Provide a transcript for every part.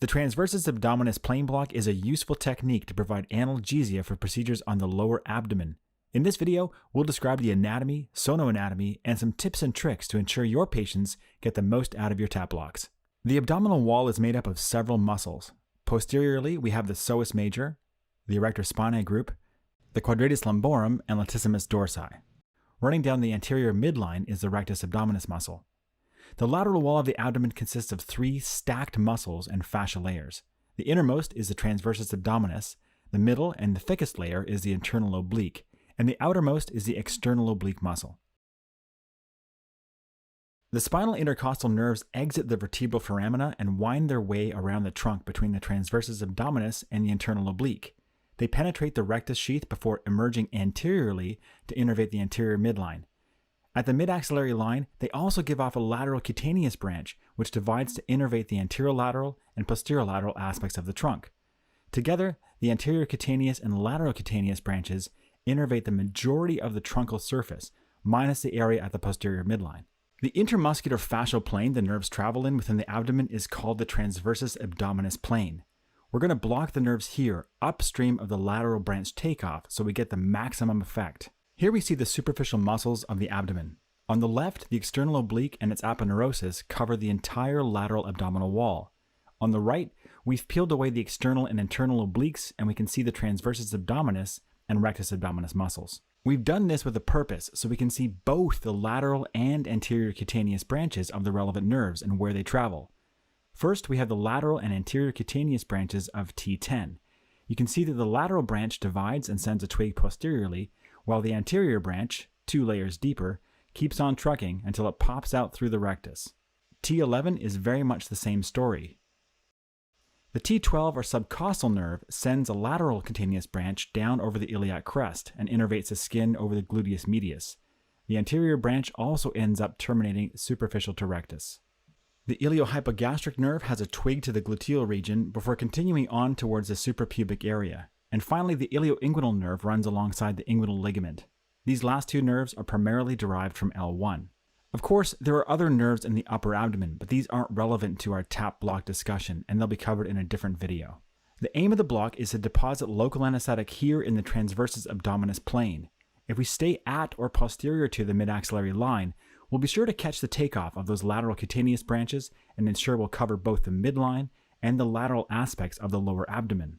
The transversus abdominis plane block is a useful technique to provide analgesia for procedures on the lower abdomen. In this video, we'll describe the anatomy, sonoanatomy, and some tips and tricks to ensure your patients get the most out of your TAP blocks. The abdominal wall is made up of several muscles. Posteriorly, we have the psoas major, the erector spinae group, the quadratus lumborum, and latissimus dorsi. Running down the anterior midline is the rectus abdominis muscle. The lateral wall of the abdomen consists of three stacked muscles and fascia layers. The innermost is the transversus abdominis, the middle and the thickest layer is the internal oblique, and the outermost is the external oblique muscle. The spinal intercostal nerves exit the vertebral foramina and wind their way around the trunk between the transversus abdominis and the internal oblique. They penetrate the rectus sheath before emerging anteriorly to innervate the anterior midline. At the midaxillary line, they also give off a lateral cutaneous branch, which divides to innervate the anterolateral and posterolateral aspects of the trunk. Together, the anterior cutaneous and lateral cutaneous branches innervate the majority of the truncal surface, minus the area at the posterior midline. The intermuscular fascial plane the nerves travel in within the abdomen is called the transversus abdominis plane. We're going to block the nerves here, upstream of the lateral branch takeoff, so we get the maximum effect. Here we see the superficial muscles of the abdomen. On the left, the external oblique and its aponeurosis cover the entire lateral abdominal wall. On the right, we've peeled away the external and internal obliques, and we can see the transversus abdominis and rectus abdominis muscles. We've done this with a purpose, so we can see both the lateral and anterior cutaneous branches of the relevant nerves and where they travel. First, we have the lateral and anterior cutaneous branches of T10. You can see that the lateral branch divides and sends a twig posteriorly, while the anterior branch, 2 layers deeper, keeps on trucking until it pops out through the rectus. T11 is very much the same story. The T12 or subcostal nerve sends a lateral cutaneous branch down over the iliac crest and innervates the skin over the gluteus medius. The anterior branch also ends up terminating superficial to rectus. The iliohypogastric nerve has a twig to the gluteal region before continuing on towards the suprapubic area. And finally, the ilioinguinal nerve runs alongside the inguinal ligament. These last two nerves are primarily derived from L1. Of course, there are other nerves in the upper abdomen, but these aren't relevant to our TAP block discussion, and they'll be covered in a different video. The aim of the block is to deposit local anesthetic here in the transversus abdominis plane. If we stay at or posterior to the midaxillary line, we'll be sure to catch the takeoff of those lateral cutaneous branches and ensure we'll cover both the midline and the lateral aspects of the lower abdomen.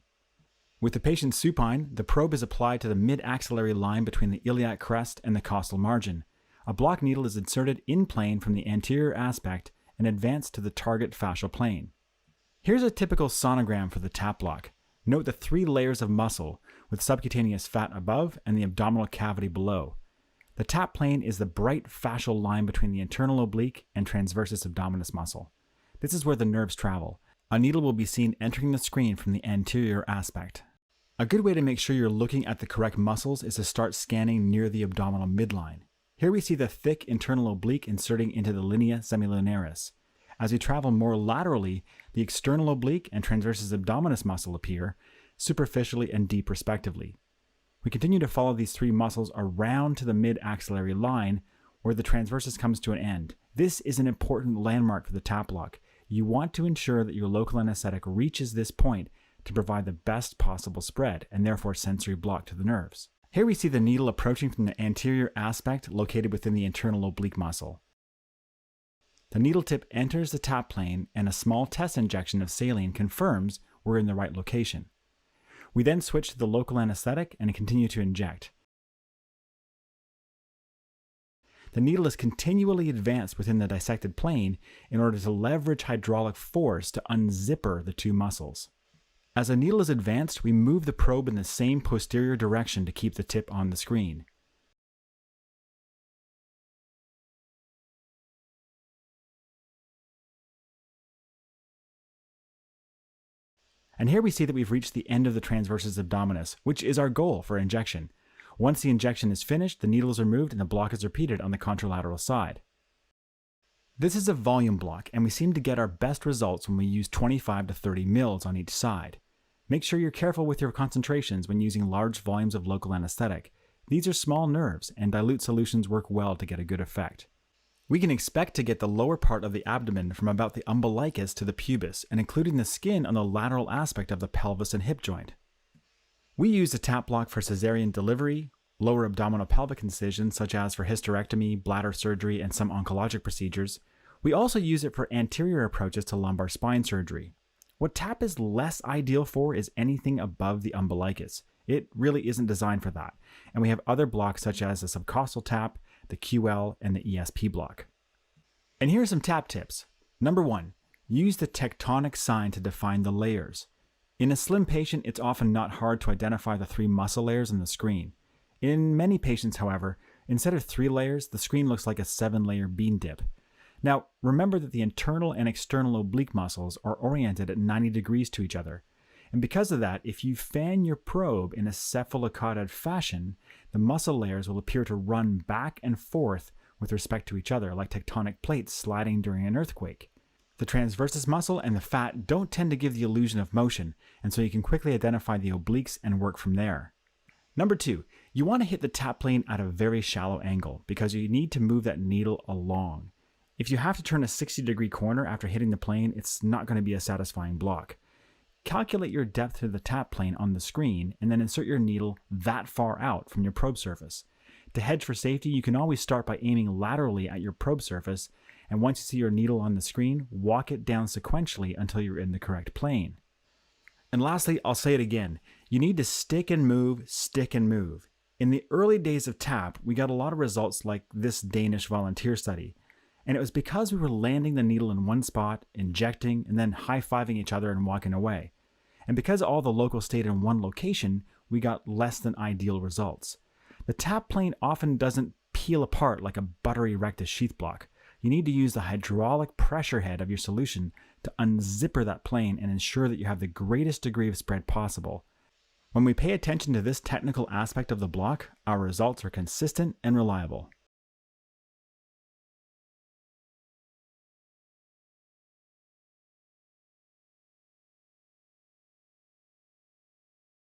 With the patient supine, the probe is applied to the mid-axillary line between the iliac crest and the costal margin. A block needle is inserted in plane from the anterior aspect and advanced to the target fascial plane. Here's a typical sonogram for the TAP block. Note the 3 layers of muscle with subcutaneous fat above and the abdominal cavity below. The TAP plane is the bright fascial line between the internal oblique and transversus abdominis muscle. This is where the nerves travel. A needle will be seen entering the screen from the anterior aspect. A good way to make sure you're looking at the correct muscles is to start scanning near the abdominal midline. Here we see the thick internal oblique inserting into the linea semilunaris. As we travel more laterally, the external oblique and transversus abdominis muscle appear, superficially and deep respectively. We continue to follow these 3 muscles around to the mid-axillary line, where the transversus comes to an end. This is an important landmark for the TAP block. You want to ensure that your local anesthetic reaches this point to provide the best possible spread, and therefore sensory block to the nerves. Here we see the needle approaching from the anterior aspect located within the internal oblique muscle. The needle tip enters the TAP plane, and a small test injection of saline confirms we're in the right location. We then switch to the local anesthetic and continue to inject. The needle is continually advanced within the dissected plane in order to leverage hydraulic force to unzipper the 2 muscles. As the needle is advanced, we move the probe in the same posterior direction to keep the tip on the screen. And here we see that we've reached the end of the transversus abdominis, which is our goal for injection. Once the injection is finished, the needle is removed and the block is repeated on the contralateral side. This is a volume block, and we seem to get our best results when we use 25 to 30 mils on each side. Make sure you're careful with your concentrations when using large volumes of local anesthetic. These are small nerves, and dilute solutions work well to get a good effect. We can expect to get the lower part of the abdomen from about the umbilicus to the pubis, and including the skin on the lateral aspect of the pelvis and hip joint. We use the TAP block for cesarean delivery, lower abdominal pelvic incisions such as for hysterectomy, bladder surgery, and some oncologic procedures. We also use it for anterior approaches to lumbar spine surgery. What TAP is less ideal for is anything above the umbilicus. It really isn't designed for that, and we have other blocks such as the subcostal TAP, the QL, and the ESP block. And here are some TAP tips. Number 1, use the tectonic sign to define the layers. In a slim patient, it's often not hard to identify the 3 muscle layers on the screen. In many patients, however, instead of 3 layers, the screen looks like a 7-layer bean dip. Now, remember that the internal and external oblique muscles are oriented at 90 degrees to each other. And because of that, if you fan your probe in a cephalocaudid fashion, the muscle layers will appear to run back and forth with respect to each other, like tectonic plates sliding during an earthquake. The transversus muscle and the fat don't tend to give the illusion of motion, and so you can quickly identify the obliques and work from there. Number 2, you want to hit the TAP plane at a very shallow angle because you need to move that needle along. If you have to turn a 60-degree corner after hitting the plane, it's not going to be a satisfying block. Calculate your depth to the TAP plane on the screen and then insert your needle that far out from your probe surface. To hedge for safety, you can always start by aiming laterally at your probe surface, and once you see your needle on the screen, walk it down sequentially until you're in the correct plane. And lastly, I'll say it again, you need to stick and move, stick and move. In the early days of TAP, we got a lot of results like this Danish volunteer study. And it was because we were landing the needle in one spot, injecting, and then high-fiving each other and walking away. And because all the locals stayed in one location, we got less than ideal results. The TAP plane often doesn't peel apart like a buttery rectus sheath block. You need to use the hydraulic pressure head of your solution to unzipper that plane and ensure that you have the greatest degree of spread possible. When we pay attention to this technical aspect of the block, our results are consistent and reliable.